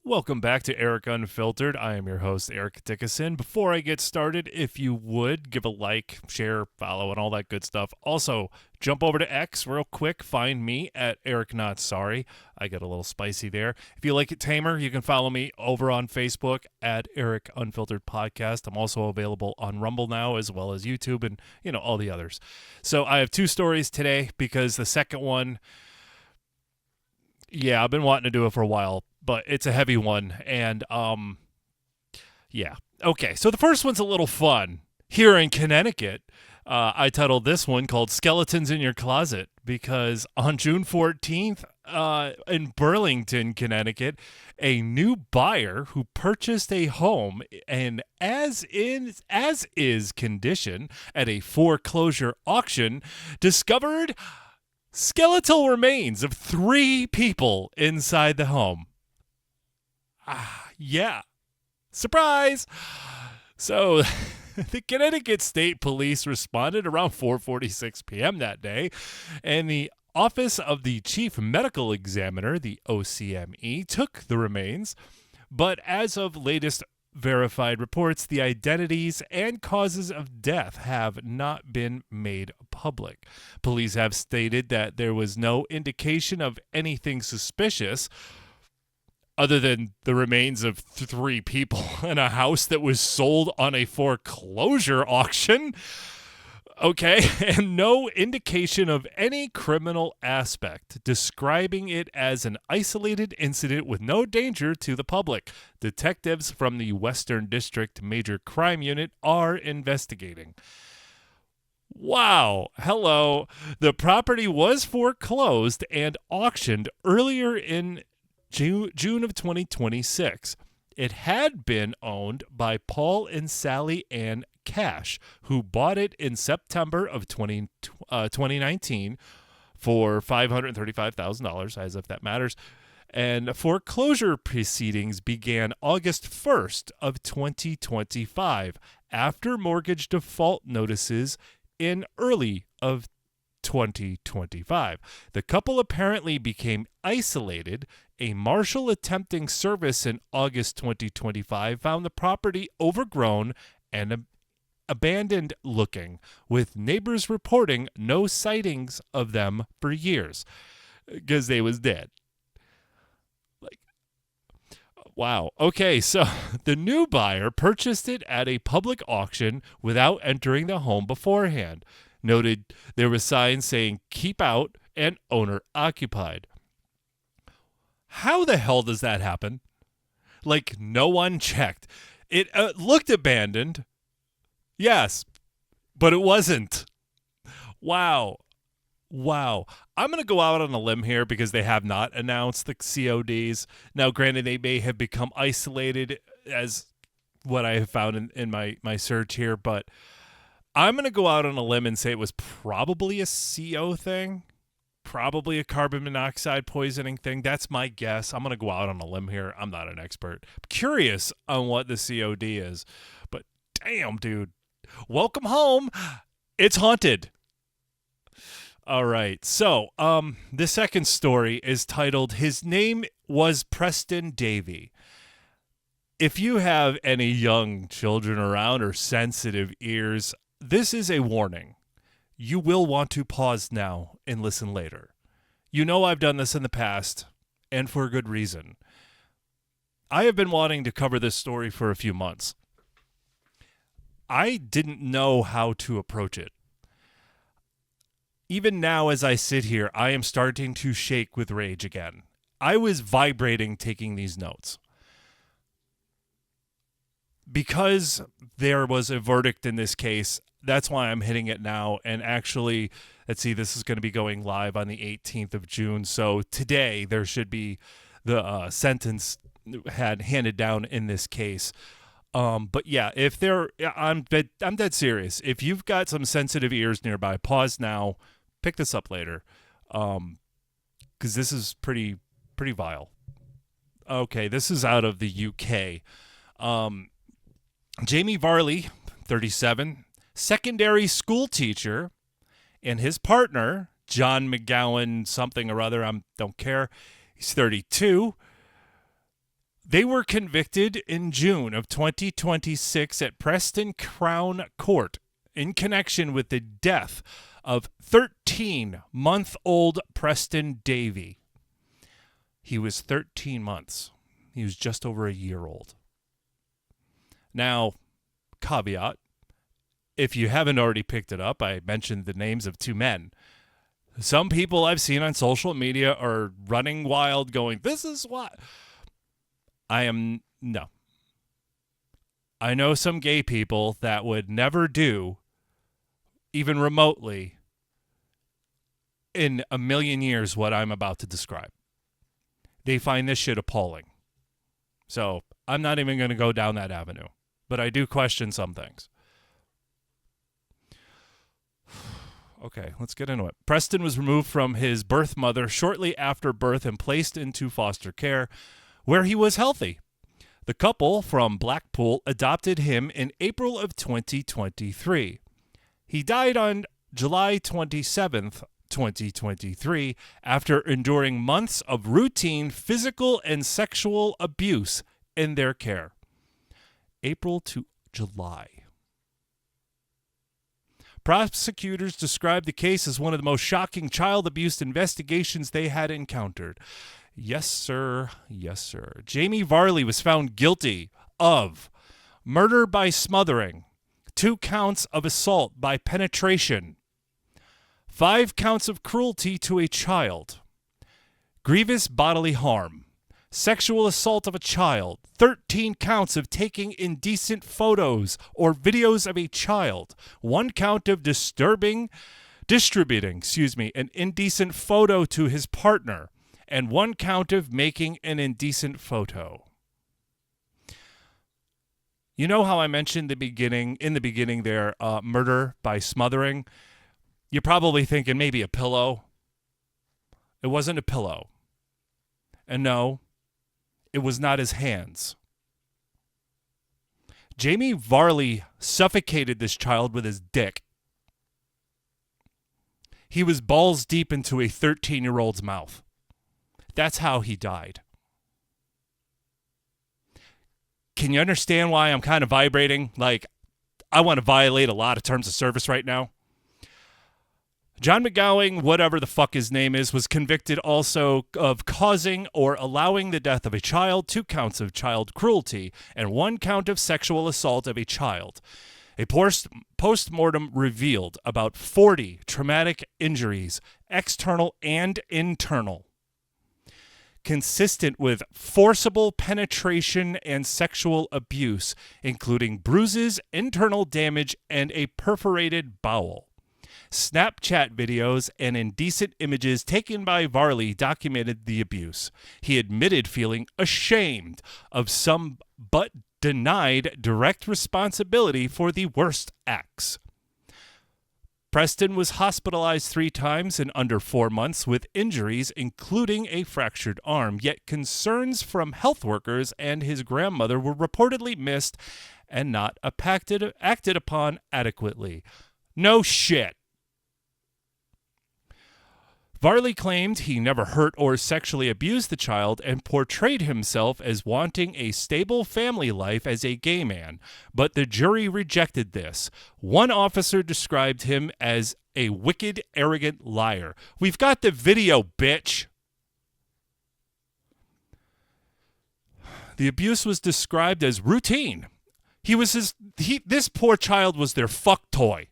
Welcome back to Eric Unfiltered. I am your host, Eric Dickinson. Before I get started, if you would, give a like, share, follow, and all that good stuff. Also, jump over to X real quick. Find me at Eric Not Sorry. I get a little spicy there. If you like it tamer, you can follow me over on Facebook at Eric Unfiltered Podcast. I'm also available on Rumble now, as well as YouTube and, all the others. So I have two stories today because the second one, I've been wanting to do it for a while, but it's a heavy one. And, yeah. Okay, so the first one's a little fun. Here in Connecticut, I titled this one called Skeletons in Your Closet because on June 14th, in Burlington, Connecticut, a new buyer who purchased a home in as-is condition at a foreclosure auction discovered skeletal remains of 3 people inside the home. Yeah. Surprise! So, the Connecticut State Police responded around 4:46 p.m. that day, and the Office of the Chief Medical Examiner, the OCME, took the remains. But as of latest verified reports, the identities and causes of death have not been made public. Police have stated that there was no indication of anything suspicious other than the remains of 3 people in a house that was sold on a foreclosure auction. Okay, and no indication of any criminal aspect, describing it as an isolated incident with no danger to the public. Detectives from the Western District Major Crime Unit are investigating. Wow, hello. The property was foreclosed and auctioned earlier in June of 2026. It had been owned by Paul and Sally Ann Cash, who bought it in September of 2019 for $535,000, as if that matters. And foreclosure proceedings began August 1st of 2025 after mortgage default notices in early of 2025. The couple apparently became isolated. A marshal attempting service in August 2025 found the property overgrown and abandoned looking, with neighbors reporting no sightings of them for years because they was dead. Wow. Okay, so the new buyer purchased it at a public auction without entering the home beforehand. Noted there were signs saying keep out and owner occupied. How the hell does that happen? Like, no one checked. It looked abandoned. Yes, but it wasn't. Wow. I'm going to go out on a limb here because they have not announced the CODs. Now, granted, they may have become isolated as what I have found in my search here, but I'm going to go out on a limb and say it was probably a CO thing, probably a carbon monoxide poisoning thing. That's my guess. I'm going to go out on a limb here. I'm not an expert. I'm curious on what the COD is, but damn, dude. Welcome home. It's haunted. All right. So, the second story is titled, His Name Was Preston Davey. If you have any young children around or sensitive ears, this is a warning. You will want to pause now and listen later. You know I've done this in the past, and for a good reason. I have been wanting to cover this story for a few months. I didn't know how to approach it. Even now as I sit here, I am starting to shake with rage again. I was vibrating taking these notes. Because there was a verdict in this case, that's why I'm hitting it now. And actually, let's see, this is going to be going live on the 18th of June. So today there should be the sentence handed down in this case. But yeah, I'm dead serious. If you've got some sensitive ears nearby, pause now, pick this up later. Because this is pretty vile. Okay, this is out of the UK. Jamie Varley, 37, secondary school teacher, and his partner, John McGowan something or other, I don't care, he's 32, They were convicted in June of 2026 at Preston Crown Court in connection with the death of 13-month-old Preston Davey. He was 13 months. He was just over a year old. Now, caveat, if you haven't already picked it up, I mentioned the names of two men. Some people I've seen on social media are running wild going, this is what... No. I know some gay people that would never do, even remotely, in a million years, what I'm about to describe. They find this shit appalling. So I'm not even going to go down that avenue. But I do question some things. Okay, let's get into it. Preston was removed from his birth mother shortly after birth and placed into foster care, where he was healthy. The couple from Blackpool adopted him in April of 2023. He died on July 27th, 2023, after enduring months of routine physical and sexual abuse in their care. April to July. Prosecutors described the case as one of the most shocking child abuse investigations they had encountered. Yes, sir. Yes, sir. Jamie Varley was found guilty of murder by smothering, 2 counts of assault by penetration, 5 counts of cruelty to a child, grievous bodily harm, sexual assault of a child, 13 counts of taking indecent photos or videos of a child, 1 count of distributing an indecent photo to his partner, and 1 count of making an indecent photo. You know how I mentioned in the beginning there, murder by smothering? You're probably thinking maybe a pillow. It wasn't a pillow. And no, it was not his hands. Jamie Varley suffocated this child with his dick. He was balls deep into a 13-year-old's mouth. That's how he died. Can you understand why I'm kind of vibrating? Like, I want to violate a lot of terms of service right now. John McGowing, whatever the fuck his name is, was convicted also of causing or allowing the death of a child, 2 counts of child cruelty, and 1 count of sexual assault of a child. A post-mortem revealed about 40 traumatic injuries, external and internal, consistent with forcible penetration and sexual abuse, including bruises, internal damage, and a perforated bowel. Snapchat videos and indecent images taken by Varley documented the abuse. He admitted feeling ashamed of some but denied direct responsibility for the worst acts. Preston was hospitalized 3 times in under 4 months with injuries, including a fractured arm, yet concerns from health workers and his grandmother were reportedly missed and not acted upon adequately. No shit. Varley claimed he never hurt or sexually abused the child and portrayed himself as wanting a stable family life as a gay man, but the jury rejected this. One officer described him as a wicked, arrogant liar. We've got the video, bitch. The abuse was described as routine. This poor child was their fuck toy.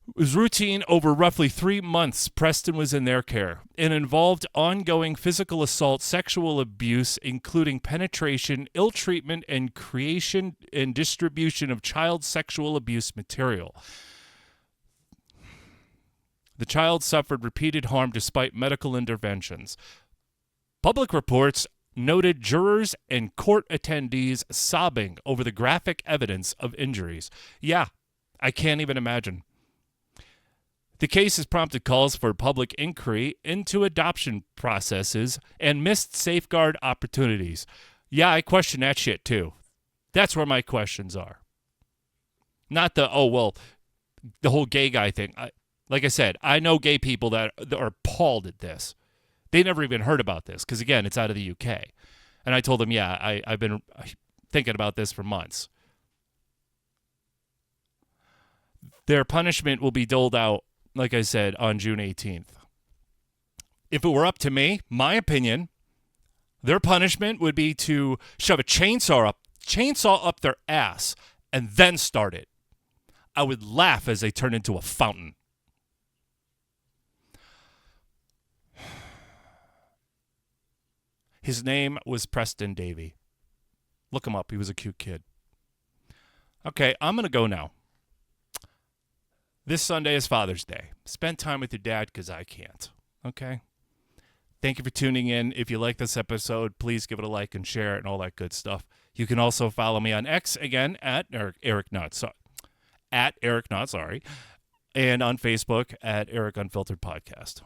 It was routine over roughly 3 months Preston was in their care. It involved ongoing physical assault, sexual abuse, including penetration, ill treatment, and creation and distribution of child sexual abuse material. The child suffered repeated harm despite medical interventions. Public reports noted jurors and court attendees sobbing over the graphic evidence of injuries. Yeah, I can't even imagine. The case has prompted calls for public inquiry into adoption processes and missed safeguard opportunities. Yeah, I question that shit too. That's where my questions are. Not the whole gay guy thing. Like I said, I know gay people that are appalled at this. They never even heard about this because, again, it's out of the UK. And I told them, yeah, I've been thinking about this for months. Their punishment will be doled out, like I said, on June 18th. If it were up to me, my opinion, their punishment would be to shove a chainsaw up their ass and then start it. I would laugh as they turn into a fountain. His name was Preston Davey. Look him up. He was a cute kid. Okay, I'm going to go now. This Sunday is Father's Day. Spend time with your dad because I can't. Okay? Thank you for tuning in. If you like this episode, please give it a like and share it and all that good stuff. You can also follow me on X again at Eric Knott, and on Facebook at Eric Unfiltered Podcast.